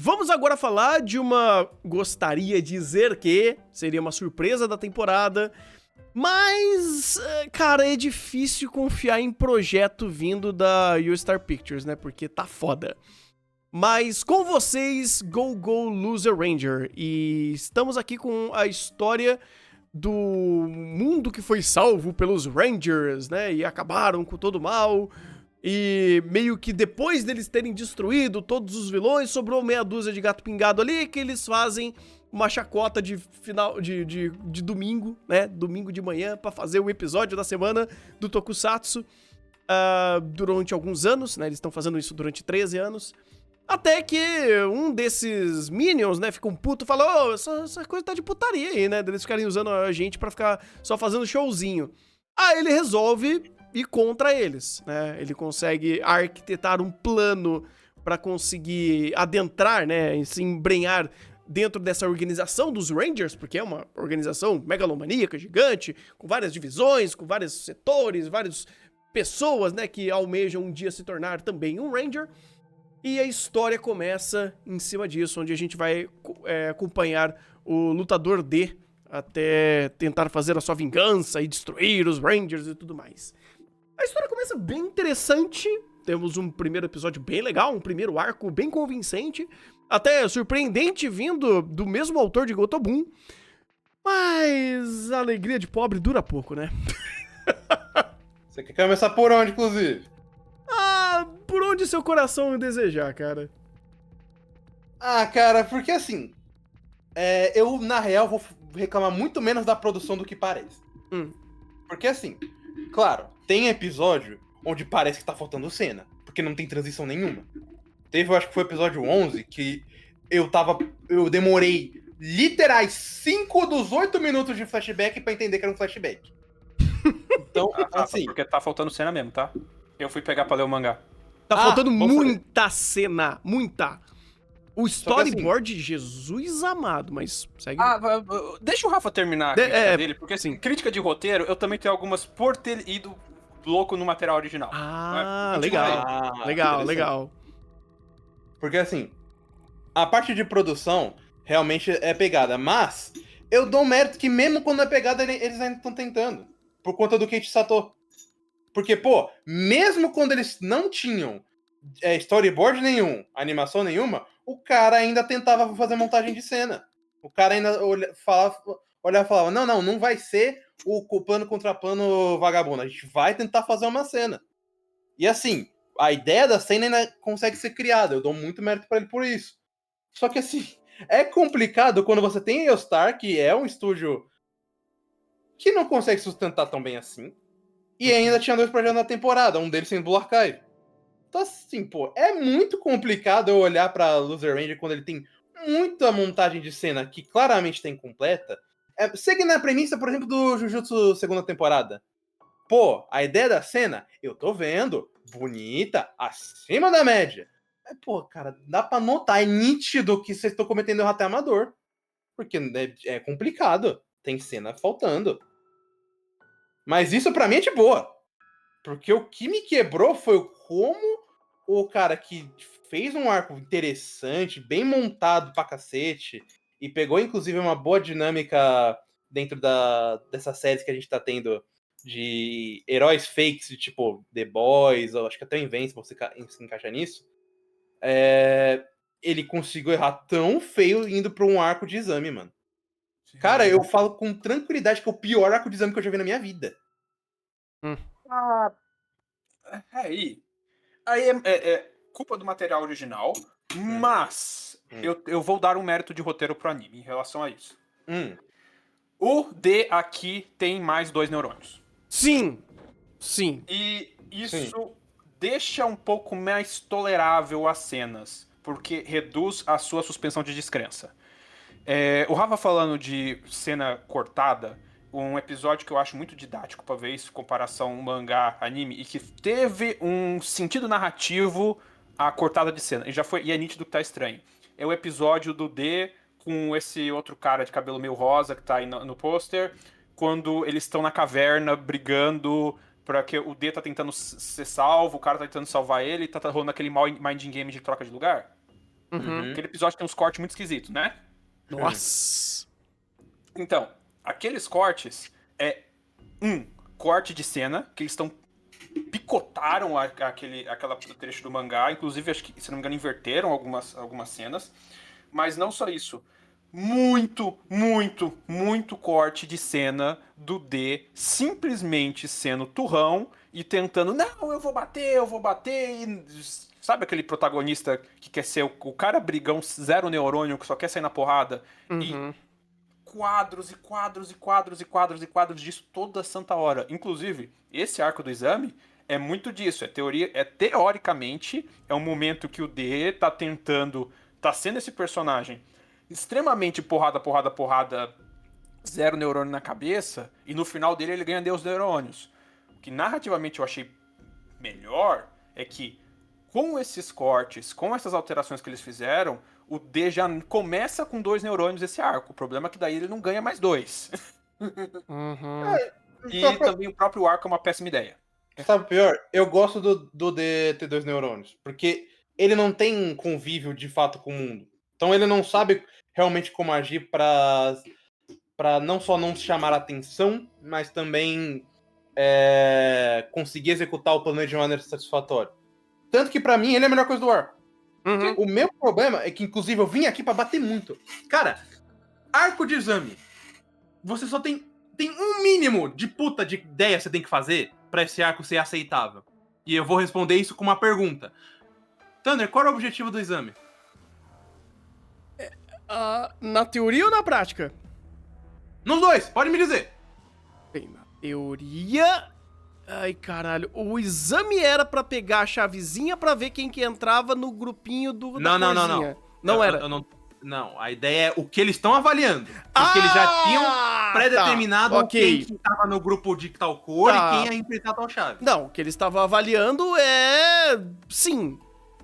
Vamos agora falar de uma... Gostaria de dizer que seria uma surpresa da temporada, mas, cara, é difícil confiar em projeto vindo da U-Star Pictures, né? Porque tá foda. Mas com vocês, Go Go Loser Ranger. E estamos aqui com a história do mundo que foi salvo pelos Rangers, né? E acabaram com todo o mal. E meio que depois deles terem destruído todos os vilões, sobrou meia dúzia de gato pingado ali, que eles fazem uma chacota de final de domingo, né? Domingo de manhã, pra fazer o episódio da semana do Tokusatsu durante alguns anos, né? Eles estão fazendo isso durante 13 anos. Até que um desses Minions, né, fica um puto e fala: ô, essa coisa tá de putaria aí, né? Eles ficarem usando a gente pra ficar só fazendo showzinho. Aí ele resolve ir contra eles, né? Ele consegue arquitetar um plano pra conseguir adentrar, né, se embrenhar dentro dessa organização dos Rangers, porque é uma organização megalomaníaca, gigante, com várias divisões, com vários setores, várias pessoas, né, que almejam um dia se tornar também um Ranger. E a história começa em cima disso, onde a gente vai acompanhar o lutador D até tentar fazer a sua vingança e destruir os Rangers e tudo mais. A história começa bem interessante, temos um primeiro episódio bem legal, um primeiro arco bem convincente, até surpreendente vindo do mesmo autor de Gotobun, mas a alegria de pobre dura pouco, né? Você quer começar por onde, inclusive? Por onde seu coração desejar, cara? Cara, porque assim, eu, na real, vou reclamar muito menos da produção do que parece. Porque assim, claro, tem episódio onde parece que tá faltando cena, porque não tem transição nenhuma. Teve, eu acho que foi o episódio 11, que eu demorei literais 5 dos 8 minutos de flashback pra entender que era um flashback. Então, assim... Porque tá faltando cena mesmo, tá? Eu fui pegar pra ler o mangá. Tá faltando muita cena, muita. O storyboard, assim, Jesus amado, mas segue. Deixa o Rafa terminar a crítica dele, porque assim, crítica de roteiro, eu também tenho algumas por ter ido louco no material original. Legal. Porque assim, a parte de produção realmente é pegada, mas eu dou mérito que mesmo quando é pegada, eles ainda estão tentando, por conta do Keiichi Sato. Porque, pô, mesmo quando eles não tinham storyboard nenhum, animação nenhuma, o cara ainda tentava fazer montagem de cena. O cara ainda olhava e falava, não vai ser o plano contra plano vagabundo, a gente vai tentar fazer uma cena. E assim, a ideia da cena ainda consegue ser criada, eu dou muito mérito pra ele por isso. Só que assim, é complicado quando você tem a Eostar, que é um estúdio que não consegue sustentar tão bem assim, e ainda tinha 2 projetos na temporada, um deles sendo Blue Archive. Então, assim, pô, é muito complicado eu olhar pra Loser Ranger quando ele tem muita montagem de cena que claramente tá incompleta. Seguindo a premissa, por exemplo, do Jujutsu segunda temporada. Pô, a ideia da cena, eu tô vendo, bonita, acima da média. Pô, cara, dá pra notar, é nítido que vocês estão cometendo erro até amador. Porque é complicado, tem cena faltando. Mas isso pra mim é de boa. Porque o que me quebrou foi como o cara que fez um arco interessante, bem montado pra cacete, e pegou inclusive uma boa dinâmica dentro dessas séries que a gente tá tendo de heróis fakes, de tipo The Boys, ou acho que até o Invincible se encaixa nisso, ele conseguiu errar tão feio indo pra um arco de exame, mano. Sim. Cara, eu falo com tranquilidade que é o pior arco de exame que eu já vi na minha vida. Aí é culpa do material original, mas eu vou dar um mérito de roteiro pro anime em relação a isso. O D aqui tem mais 2 neurônios. Sim. E isso deixa um pouco mais tolerável as cenas, porque reduz a sua suspensão de descrença. O Rafa falando de cena cortada, um episódio que eu acho muito didático pra ver isso, comparação mangá, anime, e que teve um sentido narrativo a cortada de cena. E é nítido que tá estranho. É o episódio do D com esse outro cara de cabelo meio rosa que tá aí no pôster, quando eles estão na caverna brigando pra que o D tá tentando ser salvo, o cara tá tentando salvar ele, tá rolando aquele minding game de troca de lugar. Uhum. Aquele episódio tem uns cortes muito esquisitos, né? Nossa. Então, aqueles cortes é corte de cena, que eles picotaram aquela trecho do mangá, inclusive acho que, se não me engano, inverteram algumas cenas, mas não só isso. Muito, muito, muito corte de cena do D simplesmente sendo turrão e tentando, não, eu vou bater, e sabe aquele protagonista que quer ser o cara brigão zero neurônio que só quer sair na porrada? E Uhum. quadros e quadros e quadros e quadros e quadros disso toda santa hora. Inclusive, esse arco do exame é muito disso. Teoricamente, é um momento que o D tá sendo esse personagem extremamente porrada, zero neurônio na cabeça, e no final dele ele ganha Deus neurônios. O que narrativamente eu achei melhor é que, com esses cortes, com essas alterações que eles fizeram, o D já começa com 2 neurônios esse arco. O problema é que daí ele não ganha mais 2. Uhum. E também o próprio arco é uma péssima ideia. Sabe o pior? Eu gosto do D ter 2 neurônios, porque ele não tem convívio de fato com o mundo. Então ele não sabe realmente como agir pra não só não chamar atenção, mas também conseguir executar o plano de maneira satisfatória. Tanto que pra mim ele é a melhor coisa do arco. Uhum. O meu problema é que, inclusive, eu vim aqui pra bater muito. Cara, arco de exame. Você só tem um mínimo de puta de ideia que você tem que fazer pra esse arco ser aceitável. E eu vou responder isso com uma pergunta. Thunder, qual é o objetivo do exame? Na teoria ou na prática? Nos dois, pode me dizer. Bem, na teoria... Ai, caralho. O exame era pra pegar a chavezinha pra ver quem que entrava no grupinho da corzinha. Não era. Não, a ideia é o que eles estão avaliando. Porque eles já tinham pré-determinado ok. quem tava no grupo de tal cor e quem ia enfrentar tal chave. Não, o que eles estavam avaliando é... Sim,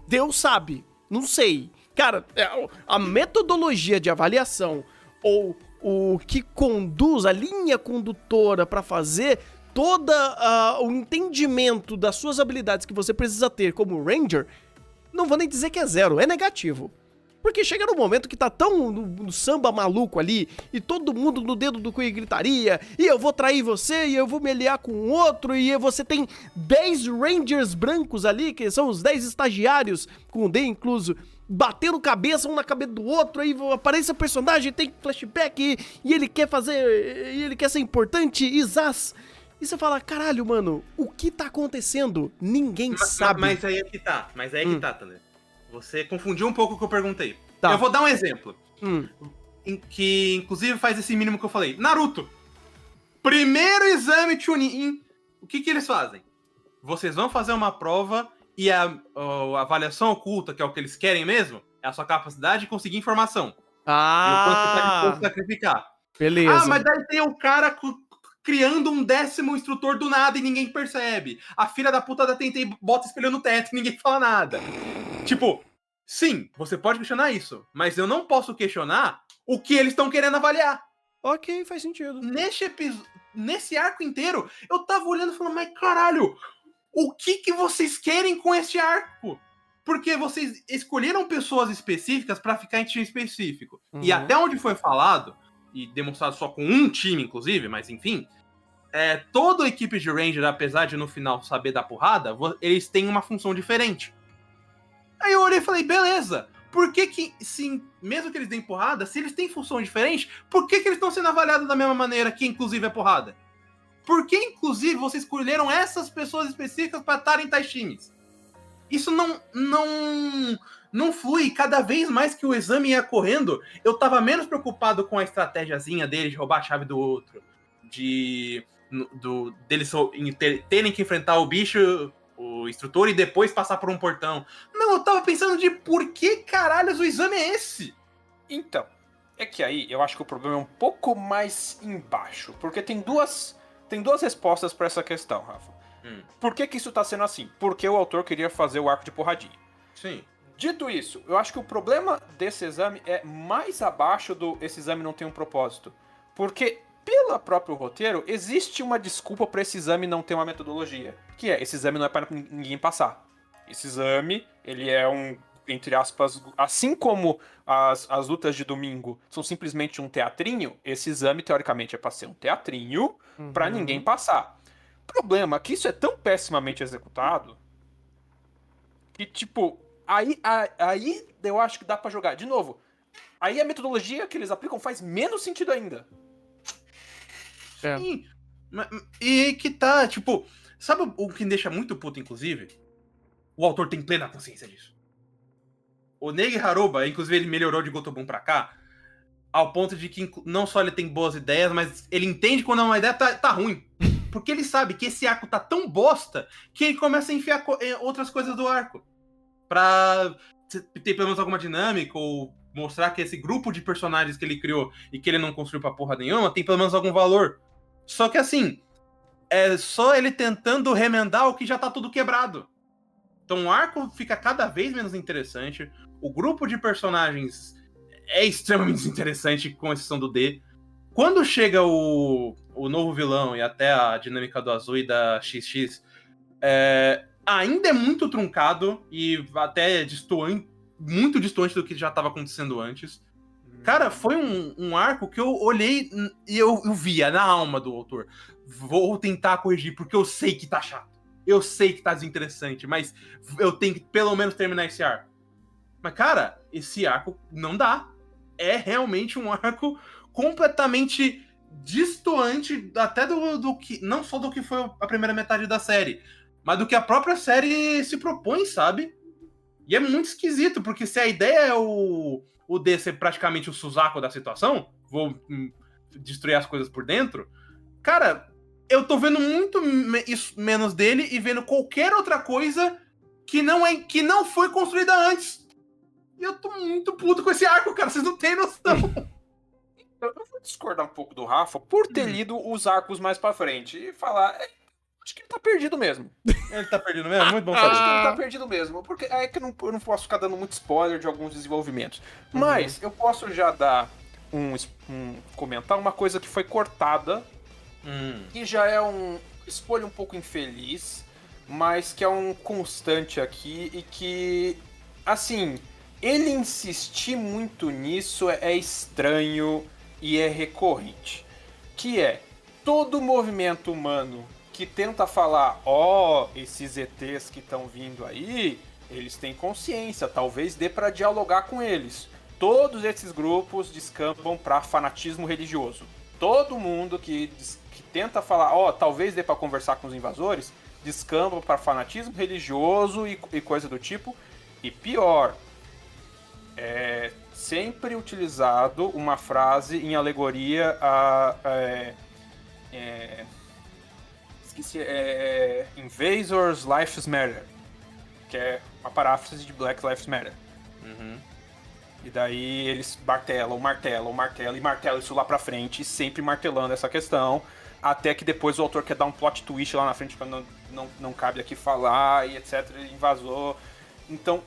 Deus sabe. Não sei. Cara, a metodologia de avaliação ou o que conduz, a linha condutora pra fazer todo o entendimento das suas habilidades que você precisa ter como Ranger, não vou nem dizer que é zero, é negativo. Porque chega no momento que tá tão no samba maluco ali, e todo mundo no dedo do cu e gritaria, e eu vou trair você, e eu vou me aliar com o outro, e você tem 10 Rangers brancos ali, que são os 10 estagiários, com o D incluso, batendo cabeça um na cabeça do outro, aí aparece o personagem, tem flashback, e ele quer fazer, e ele quer ser importante, e zaz. E você fala, caralho, mano, o que tá acontecendo? Ninguém sabe. Mas aí é que tá, Thunder. Você confundiu um pouco o que eu perguntei. Tá. Eu vou dar um exemplo. Que, inclusive, faz esse mínimo que eu falei. Naruto. Primeiro exame Chunin. O que eles fazem? Vocês vão fazer uma prova e a avaliação oculta, que é o que eles querem mesmo, é a sua capacidade de conseguir informação. E o quanto você tá disposto a sacrificar. Beleza. Mas daí tem o cara criando um 10º instrutor do nada e ninguém percebe. A filha da puta da Tentei bota espelho no teto e ninguém fala nada. Tipo, sim, você pode questionar isso, mas eu não posso questionar o que eles estão querendo avaliar. Ok, faz sentido. Nesse arco inteiro, eu tava olhando e falando, mas caralho, o que vocês querem com este arco? Porque vocês escolheram pessoas específicas pra ficar em time específico. E até onde foi falado, e demonstrado só com um time, inclusive, mas enfim, toda a equipe de Ranger, apesar de no final saber dar porrada, eles têm uma função diferente. Aí eu olhei e falei, beleza, por que mesmo que eles deem porrada, se eles têm função diferente, por que eles estão sendo avaliados da mesma maneira que, inclusive, é porrada? Por que, inclusive, vocês escolheram essas pessoas específicas para estarem em tais times? Isso não flui. Cada vez mais que o exame ia correndo, eu tava menos preocupado com a estratégiazinha dele de roubar a chave do outro, deles terem que enfrentar o bicho, o instrutor, e depois passar por um portão. Não, eu tava pensando de por que caralhos o exame é esse? Então, é que aí eu acho que o problema é um pouco mais embaixo, porque tem duas respostas pra essa questão, Rafa. Por que isso tá sendo assim? Porque o autor queria fazer o arco de porradinha. Sim. Dito isso, eu acho que o problema desse exame é mais abaixo esse exame não tem um propósito. Porque, pelo próprio roteiro, existe uma desculpa pra esse exame não ter uma metodologia. Que esse exame não é pra ninguém passar. Esse exame, ele é um entre aspas, assim como as lutas de domingo são simplesmente um teatrinho, esse exame, teoricamente, é pra ser um teatrinho pra ninguém passar. O problema é que isso é tão pessimamente executado que, tipo, aí eu acho que dá pra jogar. De novo, aí a metodologia que eles aplicam faz menos sentido ainda. Sim. E que tá, tipo, sabe o que me deixa muito puto, inclusive? O autor tem plena consciência disso. O Neji Haruba, inclusive, ele melhorou de Gotobun pra cá, ao ponto de que não só ele tem boas ideias, mas ele entende quando uma ideia tá ruim. Porque ele sabe que esse arco tá tão bosta que ele começa a enfiar outras coisas do arco. Pra ter pelo menos alguma dinâmica, ou mostrar que esse grupo de personagens que ele criou e que ele não construiu pra porra nenhuma tem pelo menos algum valor. Só que assim, é só ele tentando remendar o que já tá tudo quebrado. Então o arco fica cada vez menos interessante. O grupo de personagens é extremamente desinteressante, com exceção do D. Quando chega o novo vilão e até a dinâmica do Azul e da XX, ainda é muito truncado e até muito distante do que já estava acontecendo antes. Cara, foi um arco que eu olhei e eu via na alma do autor. Vou tentar corrigir, porque eu sei que tá chato. Eu sei que tá desinteressante, mas eu tenho que pelo menos terminar esse arco. Mas, cara, esse arco não dá. É realmente um arco completamente distoante até do que... Não só do que foi a primeira metade da série, mas do que a própria série se propõe, sabe? E é muito esquisito, porque se a ideia é o D ser praticamente o Suzaku da situação, vou destruir as coisas por dentro, cara, eu tô vendo muito menos dele e vendo qualquer outra coisa que não foi construída antes. E eu tô muito puto com esse arco, cara, vocês não têm noção. Eu vou discordar um pouco do Rafa por ter lido os arcos mais pra frente e falar... acho que ele tá perdido mesmo. Ele tá perdido mesmo? Muito bom Acho que saber. ele tá perdido mesmo. Porque é que eu não posso ficar dando muito spoiler de alguns desenvolvimentos. Mas eu posso já dar comentar uma coisa que foi cortada. Que já é escolha um pouco infeliz, mas que é um constante aqui e que, assim, ele insistir muito nisso é estranho e é recorrente. Que é todo movimento humano que tenta falar, esses ETs que estão vindo aí, eles têm consciência, talvez dê pra dialogar com eles. Todos esses grupos descambam pra fanatismo religioso. Todo mundo que tenta falar, talvez dê pra conversar com os invasores, descamba pra fanatismo religioso e coisa do tipo. E pior, é sempre utilizado uma frase em alegoria Invasors Lives Matter, que é uma paráfrase de Black Lives Matter. E daí eles martelam isso lá pra frente, sempre martelando essa questão, até que depois o autor quer dar um plot twist lá na frente quando não cabe aqui falar e etc, invasor. Então,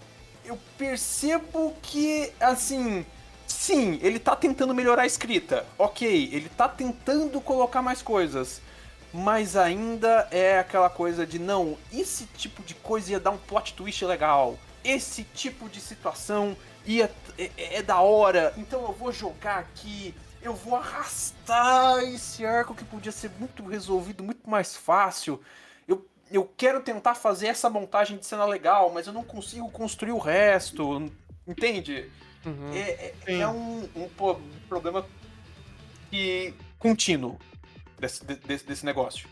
eu percebo que, assim, sim, ele tá tentando melhorar a escrita, ok, ele tá tentando colocar mais coisas, mas ainda é aquela coisa de, não, esse tipo de coisa ia dar um plot twist legal, esse tipo de situação é da hora, então eu vou jogar aqui, eu vou arrastar esse arco que podia ser muito resolvido, muito mais fácil. Eu quero tentar fazer essa montagem de cena legal, mas eu não consigo construir o resto, entende? É um problema contínuo desse negócio.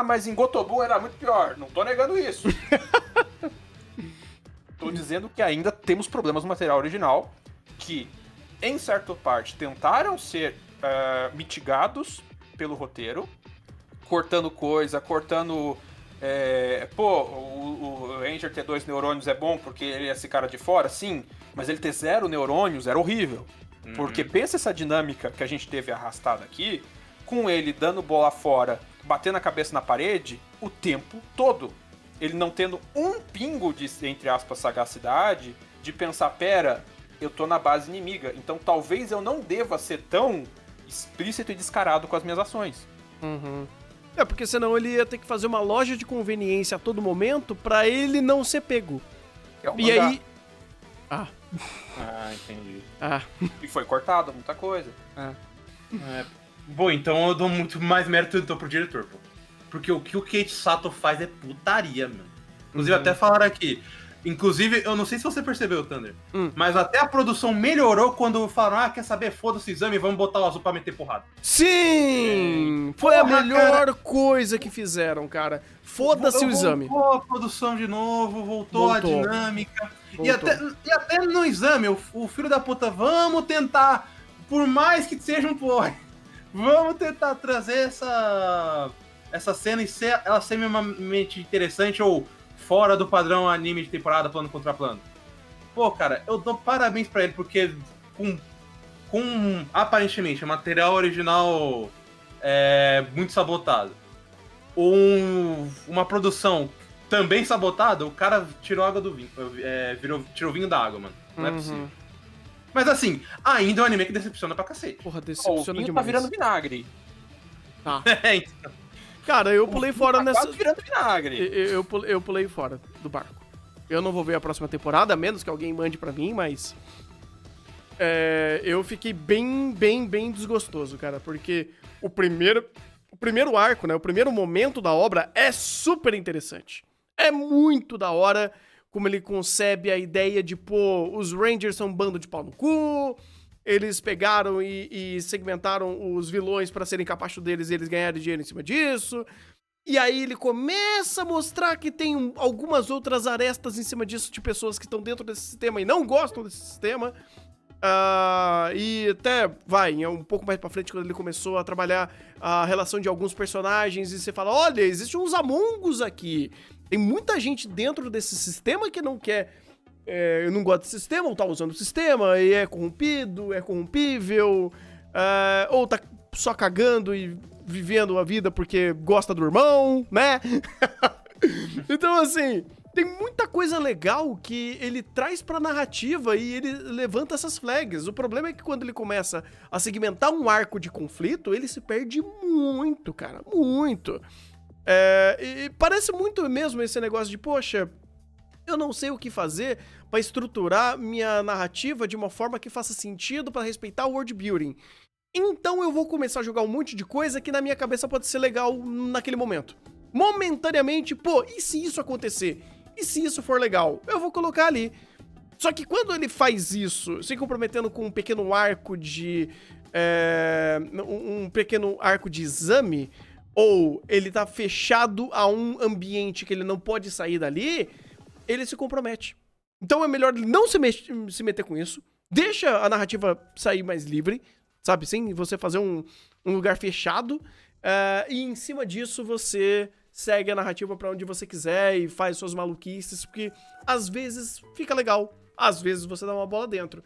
Mas em Gotobun era muito pior. Não tô negando isso. Tô dizendo que ainda temos problemas no material original que, em certa parte, tentaram ser mitigados pelo roteiro, cortando coisa, cortando... o Ranger ter 2 neurônios é bom porque ele é esse cara de fora, sim, mas ele ter 0 neurônios era horrível. Porque pensa essa dinâmica que a gente teve arrastada aqui, com ele dando bola fora, batendo a cabeça na parede, o tempo todo. Ele não tendo um pingo de, entre aspas, sagacidade, de pensar, pera, eu tô na base inimiga, então talvez eu não deva ser tão explícito e descarado com as minhas ações. Porque senão ele ia ter que fazer uma loja de conveniência a todo momento pra ele não ser pego. E aí... Ah. Ah, entendi. Ah. E foi cortado muita coisa. Bom, então eu dou muito mais mérito então pro diretor, pô. Porque o que o Keiichi Sato faz é putaria, mano. Inclusive, até falaram aqui. Inclusive, eu não sei se você percebeu, Thunder, mas até a produção melhorou quando falaram, quer saber, foda-se o exame, vamos botar o azul pra meter porrada. Sim! Foi a melhor coisa que fizeram, cara. Foda-se o exame. Voltou a produção de novo, voltou a dinâmica. E até no exame, o filho da puta, vamos tentar, por mais que seja um porre, vamos tentar trazer essa cena e ela ser minimamente interessante ou fora do padrão anime de temporada, plano contra plano. Pô, cara, eu dou parabéns pra ele, porque com aparentemente, o material original muito sabotado, uma produção também sabotada, o cara tirou água do vinho, tirou vinho da água, mano. Não é possível. Mas assim, ainda é um anime que decepciona pra cacete. Porra, decepciona o demais. tá virando vinagre. Tá. Então. Cara, eu pulei fora nessa... Quase virando vinagre. Eu pulei fora do barco. Eu não vou ver a próxima temporada, a menos que alguém mande pra mim, mas... eu fiquei bem desgostoso, cara, porque o primeiro arco, né, o primeiro momento da obra é super interessante. É muito da hora como ele concebe a ideia de, pô, os Rangers são um bando de pau no cu, eles pegaram e segmentaram os vilões pra serem capacho deles e eles ganharam dinheiro em cima disso. E aí ele começa a mostrar que tem algumas outras arestas em cima disso de pessoas que estão dentro desse sistema e não gostam desse sistema. E até, um pouco mais pra frente, quando ele começou a trabalhar a relação de alguns personagens, e você fala, olha, existem uns Among-us aqui. Tem muita gente dentro desse sistema que não quer, não gosta do sistema, ou tá usando o sistema, e é corrompido, é corrompível, ou tá só cagando e vivendo a vida porque gosta do irmão, né? Então, assim... Tem muita coisa legal que ele traz pra narrativa e ele levanta essas flags. O problema é que quando ele começa a segmentar um arco de conflito, ele se perde muito, cara, muito. E parece muito mesmo esse negócio de, poxa, eu não sei o que fazer pra estruturar minha narrativa de uma forma que faça sentido pra respeitar o world building. Então eu vou começar a jogar um monte de coisa que na minha cabeça pode ser legal naquele momento. Momentaneamente, pô, e se isso acontecer? E se isso for legal? Eu vou colocar ali. Só que quando ele faz isso, se comprometendo com um pequeno arco de... um pequeno arco de exame, ou ele tá fechado a um ambiente que ele não pode sair dali, ele se compromete. Então é melhor não se meter com isso. Deixa a narrativa sair mais livre, sabe? Sem você fazer um lugar fechado. E em cima disso você... segue a narrativa pra onde você quiser e faz suas maluquices, porque às vezes fica legal, às vezes você dá uma bola dentro.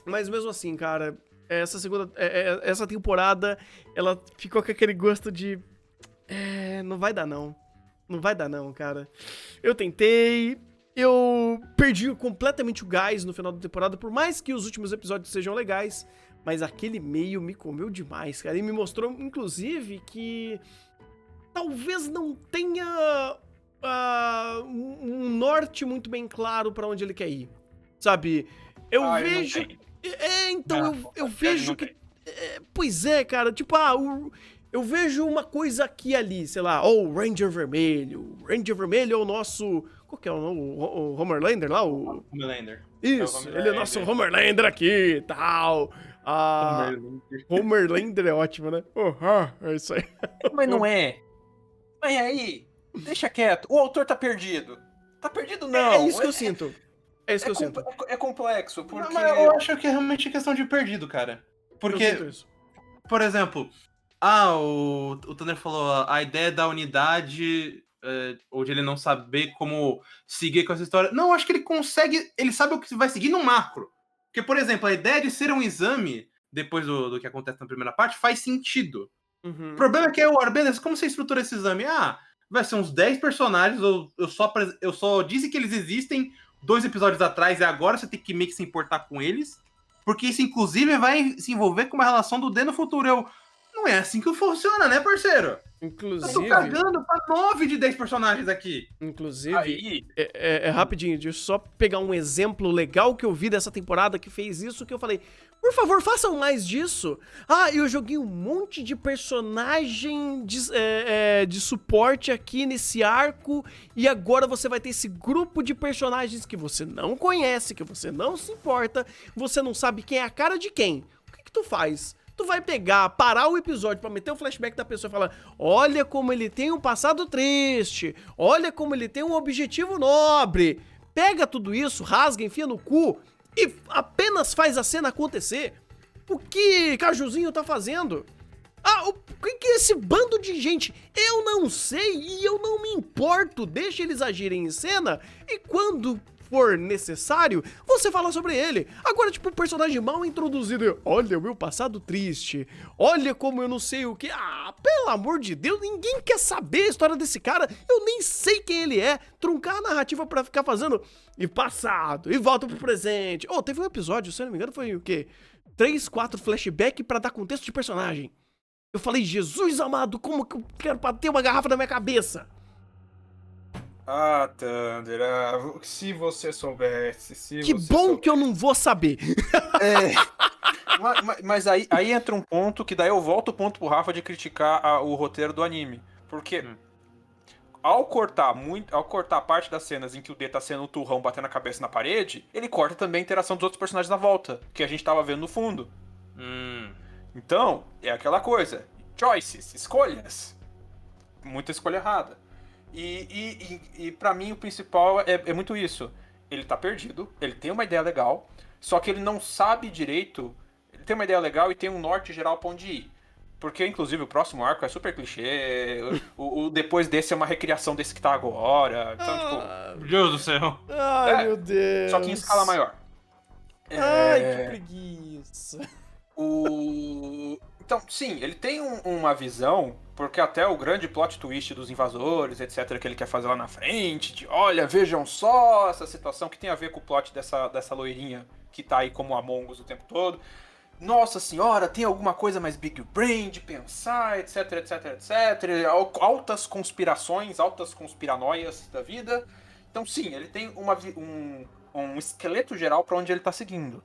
Mas mesmo assim, cara, essa temporada, ela ficou com aquele gosto de... não vai dar não. Não vai dar não, cara. Eu tentei, eu perdi completamente o gás no final da temporada, por mais que os últimos episódios sejam legais... Mas aquele meio me comeu demais, cara. E me mostrou, inclusive, que talvez não tenha um norte muito bem claro pra onde ele quer ir. Sabe? Eu vejo... eu vejo que... pois é, cara. Tipo, eu vejo uma coisa aqui e ali, sei lá. O Ranger Vermelho. O Ranger Vermelho é o nosso... Qual que é o Homelander lá? O Homelander. Isso, ele é nosso Homelander aqui e tal... Homelander é ótimo, né? É isso aí. Mas não é. Mas aí, deixa quieto. O autor tá perdido. Tá perdido não. É isso que eu sinto. É isso que eu sinto. É complexo, porque... Mas eu acho que é realmente questão de perdido, cara. Porque, por exemplo, o Thunder falou a ideia da unidade, ou de ele não saber como seguir com essa história. Não, eu acho que ele consegue, ele sabe o que vai seguir no macro. Porque, por exemplo, a ideia de ser um exame, depois do que acontece na primeira parte, faz sentido. Uhum. O problema é que beleza, como você estrutura esse exame? Vai ser uns 10 personagens, eu só disse que eles existem 2 episódios atrás e agora você tem que meio que se importar com eles, porque isso, inclusive, vai se envolver com uma relação do D no futuro. Não Não é assim que funciona, né, parceiro? Eu tô Inclusive, cagando pra 9 de 10 personagens aqui. Aí, rapidinho, deixa eu só pegar um exemplo legal que eu vi dessa temporada que fez isso, que eu falei, por favor, façam mais disso. Ah, eu joguei um monte de personagem de suporte aqui nesse arco, e agora você vai ter esse grupo de personagens que você não conhece, que você não se importa, você não sabe quem é a cara de quem. O que tu faz? Tu vai parar o episódio pra meter o flashback da pessoa e falar, olha como ele tem um passado triste, olha como ele tem um objetivo nobre. Pega tudo isso, rasga, enfia no cu e apenas faz a cena acontecer. O que Cajuzinho tá fazendo? Ah, o que é esse bando de gente? Eu não sei e eu não me importo. Deixa eles agirem em cena e quando for necessário, você fala sobre ele. Agora, tipo, um personagem mal introduzido. Olha o meu passado triste. Olha como eu não sei o que. Ah, pelo amor de Deus, ninguém quer saber a história desse cara. Eu nem sei quem ele é. Truncar a narrativa pra ficar fazendo e passado, e volta pro presente. Oh, teve um episódio, se eu não me engano, foi o quê? 3, 4 flashback pra dar contexto de personagem. Eu falei, Jesus amado, como que eu quero bater uma garrafa na minha cabeça? Ah, Thunder, se você soubesse, Que bom que eu não vou saber. Mas aí entra um ponto que daí eu volto o ponto pro Rafa de criticar o roteiro do anime. Porque ao cortar a parte das cenas em que o D tá sendo o turrão batendo a cabeça na parede, ele corta também a interação dos outros personagens na volta, que a gente tava vendo no fundo. Então, é aquela coisa. Choices, escolhas. Muita escolha errada. E pra mim o principal é muito isso. Ele tá perdido, ele tem uma ideia legal, só que ele não sabe direito. Ele tem uma ideia legal e tem um norte geral pra onde ir. Porque, inclusive, o próximo arco é super clichê. o depois desse é uma recriação desse que tá agora. Então, tipo. Meu Deus do céu. Ai, meu Deus. Só que em escala maior. Ai, que preguiça. Então, sim, ele tem uma visão, porque até o grande plot twist dos invasores, etc., que ele quer fazer lá na frente, de olha, vejam só essa situação que tem a ver com o plot dessa loirinha que tá aí como Among Us o tempo todo. Nossa senhora, tem alguma coisa mais big brain de pensar, etc, etc, etc. Altas conspirações, altas conspiranoias da vida. Então, sim, ele tem um esqueleto geral pra onde ele tá seguindo.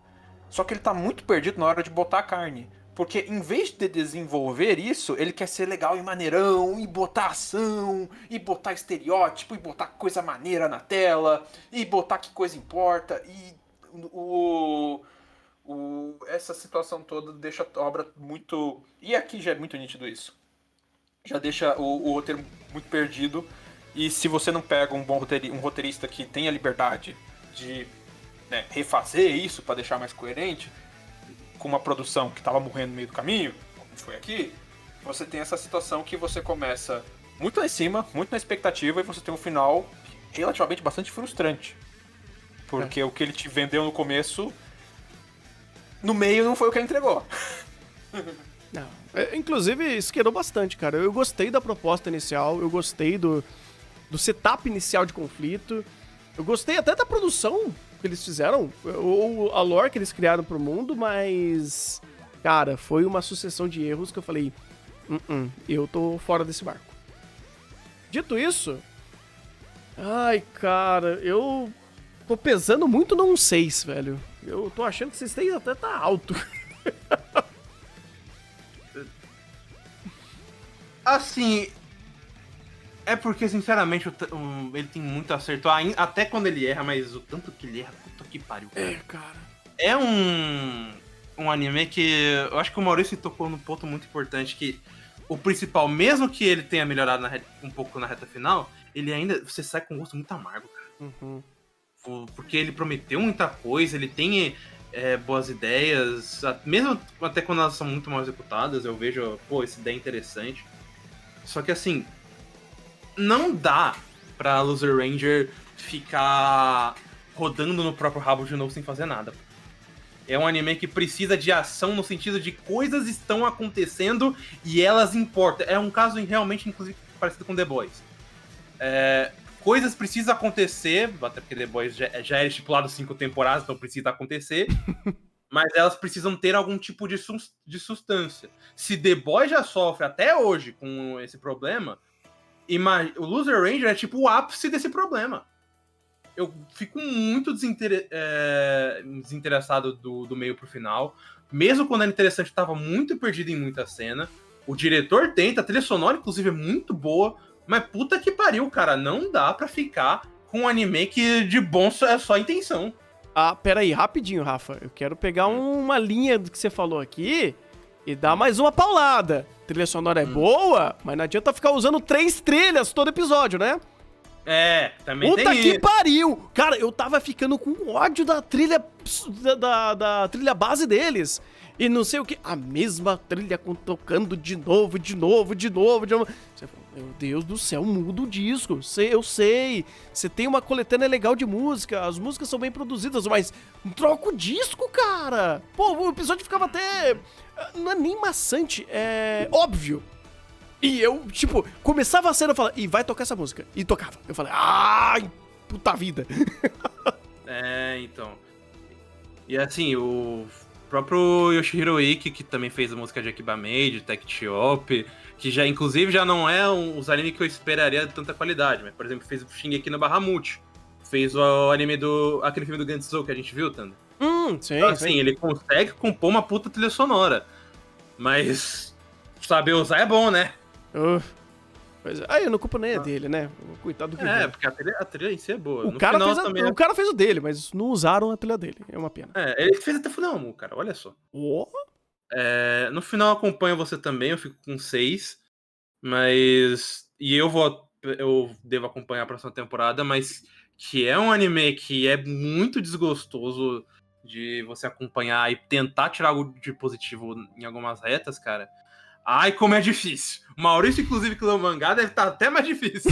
Só que ele tá muito perdido na hora de botar a carne. Porque em vez de desenvolver isso, ele quer ser legal e maneirão, e botar ação, e botar estereótipo, e botar coisa maneira na tela, e botar que coisa importa. E essa situação toda deixa a obra muito... E aqui já é muito nítido isso. Já deixa o roteiro muito perdido. E se você não pega um roteirista que tenha liberdade de refazer isso para deixar mais coerente, com uma produção que estava morrendo no meio do caminho, como foi aqui, você tem essa situação que você começa muito lá em cima, muito na expectativa, e você tem um final relativamente bastante frustrante. Porque o que ele te vendeu no começo, no meio não foi o que ele entregou. Não. Inclusive, esquerou bastante, cara. Eu gostei da proposta inicial, eu gostei do setup inicial de conflito, eu gostei até da produção que eles fizeram, ou a lore que eles criaram pro mundo, mas, cara, foi uma sucessão de erros que eu falei, eu tô fora desse barco. Dito isso, ai, cara, eu tô pesando muito num 6, velho. Eu tô achando que esse 6 até tá alto. Assim, é porque, sinceramente, ele tem muito acerto, até quando ele erra, mas o tanto que ele erra, puta que pariu. Cara. É um anime que eu acho que o Maurício tocou num ponto muito importante, que o principal, mesmo que ele tenha melhorado um pouco na reta final, ele ainda, você sai com um gosto muito amargo, cara. Porque ele prometeu muita coisa, ele tem boas ideias, mesmo até quando elas são muito mal executadas, eu vejo, essa ideia é interessante. Só que assim, não dá pra Loser Ranger ficar rodando no próprio rabo de novo sem fazer nada. É um anime que precisa de ação no sentido de coisas estão acontecendo e elas importam. É um caso realmente, inclusive, parecido com The Boys. Coisas precisam acontecer, até porque The Boys já era estipulado 5 temporadas, então precisa acontecer. mas elas precisam ter algum tipo de substância. Se The Boys já sofre até hoje com esse problema, o Loser Ranger é tipo o ápice desse problema. Eu fico muito desinteressado do meio pro final. Mesmo quando era interessante, eu tava muito perdido em muita cena. O diretor tenta, a trilha sonora, inclusive, é muito boa. Mas puta que pariu, cara. Não dá pra ficar com um anime que de bom é só intenção. Ah, pera aí, rapidinho, Rafa. Eu quero pegar uma linha do que você falou aqui e dar mais uma paulada. A trilha sonora é boa, mas não adianta ficar usando 3 trilhas todo episódio, né? É, também Puta tem que isso. pariu! Cara, eu tava ficando com ódio da trilha da trilha base deles. E não sei o que. A mesma trilha tocando de novo. Você fala, meu Deus do céu, muda o disco. Eu sei. Você tem uma coletânea legal de música. As músicas são bem produzidas, mas troca o disco, cara. Pô, o episódio ficava até... Não é nem maçante, é óbvio. E eu, tipo, começava a cena e falava, e vai tocar essa música. E tocava. Eu falei, ai, puta vida. Então. E assim, o próprio Yoshihiro Iki, que também fez a música de Akiba Maid, Tech T-Op, que já, inclusive, já não é os animes que eu esperaria de tanta qualidade. Mas, por exemplo, fez o Shingeki no Bahamut. Fez o anime aquele filme do Gantz-O que a gente viu, Thunder. Sim, então, assim, ele consegue compor uma puta trilha sonora. Mas saber usar é bom, né? Pois é. Aí, eu não culpo nem a dele, né? Coitado do que porque a trilha em si é boa. o cara fez o dele, mas não usaram a trilha dele. É uma pena. Ele fez até Funamu, cara, olha só. No final eu acompanho você também, eu fico com 6. Mas... E eu devo acompanhar a próxima temporada, mas que é um anime que é muito desgostoso de você acompanhar e tentar tirar algo de positivo em algumas retas, cara. Ai, como é difícil. O Maurício, inclusive, que leu o mangá, deve estar até mais difícil.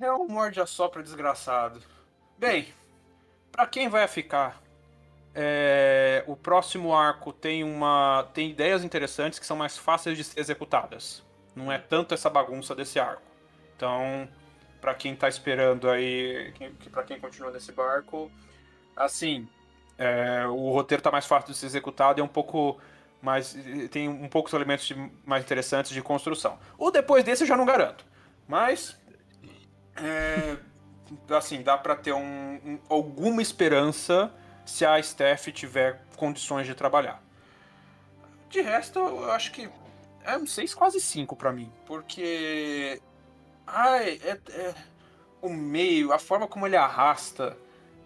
É um morde-a-sopra desgraçado. Bem, pra quem vai ficar, o próximo arco tem ideias interessantes que são mais fáceis de ser executadas. Não é tanto essa bagunça desse arco. Então, pra quem tá esperando aí, pra quem continua nesse barco, assim, o roteiro tá mais fácil de ser executado e é um pouco... mas tem um poucos elementos mais interessantes de construção. O depois desse eu já não garanto. Mas, assim, dá pra ter alguma esperança se a Steph tiver condições de trabalhar. De resto, eu acho que é um 6, quase 5 pra mim. Porque o meio, a forma como ele arrasta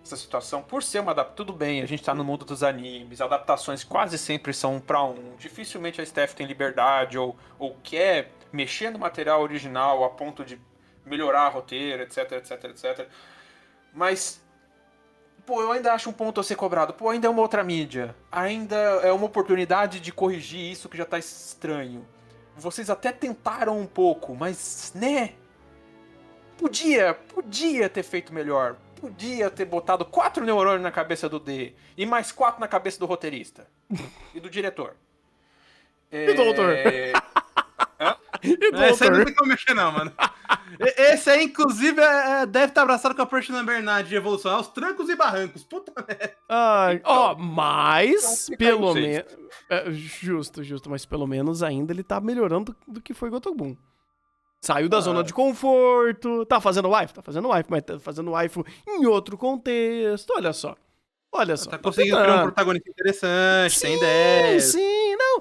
essa situação, por ser uma adaptação, tudo bem, a gente tá no mundo dos animes, adaptações quase sempre são 1 pra 1, dificilmente a Steph tem liberdade ou quer mexer no material original a ponto de melhorar o roteiro, etc, etc, etc. Mas, pô, eu ainda acho um ponto a ser cobrado, pô, ainda é uma outra mídia, ainda é uma oportunidade de corrigir isso que já tá estranho. Vocês até tentaram um pouco, mas, né, podia ter feito melhor. Podia ter botado 4 neurônios na cabeça do D e mais 4 na cabeça do roteirista e do diretor. E do autor. Esse aí não tem como mexer não, mano. Esse aí, inclusive, deve estar abraçado com a Pertina Bernard de evolução aos trancos e barrancos. Puta merda. Mas, pelo menos... Justo, mas pelo menos ainda ele tá melhorando do que foi Gotobun. Saiu da zona de conforto, tá fazendo waifu, mas tá fazendo waifu em outro contexto, olha só. Tá conseguindo criar um protagonista interessante, tem ideia. Sim, não.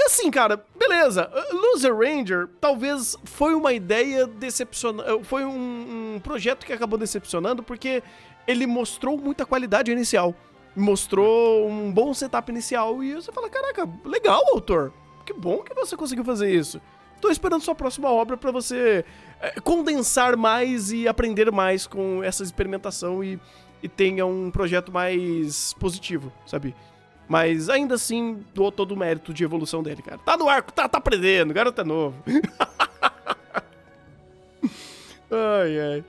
Assim, cara, beleza. Loser Ranger talvez foi uma ideia decepcionante, foi um projeto que acabou decepcionando porque ele mostrou muita qualidade inicial. Mostrou um bom setup inicial e você fala, caraca, legal, autor. Que bom que você conseguiu fazer isso. Tô esperando sua próxima obra pra você condensar mais e aprender mais com essa experimentação e tenha um projeto mais positivo, sabe? Mas ainda assim, dou todo o mérito de evolução dele, cara. Tá no arco, tá aprendendo, o garoto é novo. Ai.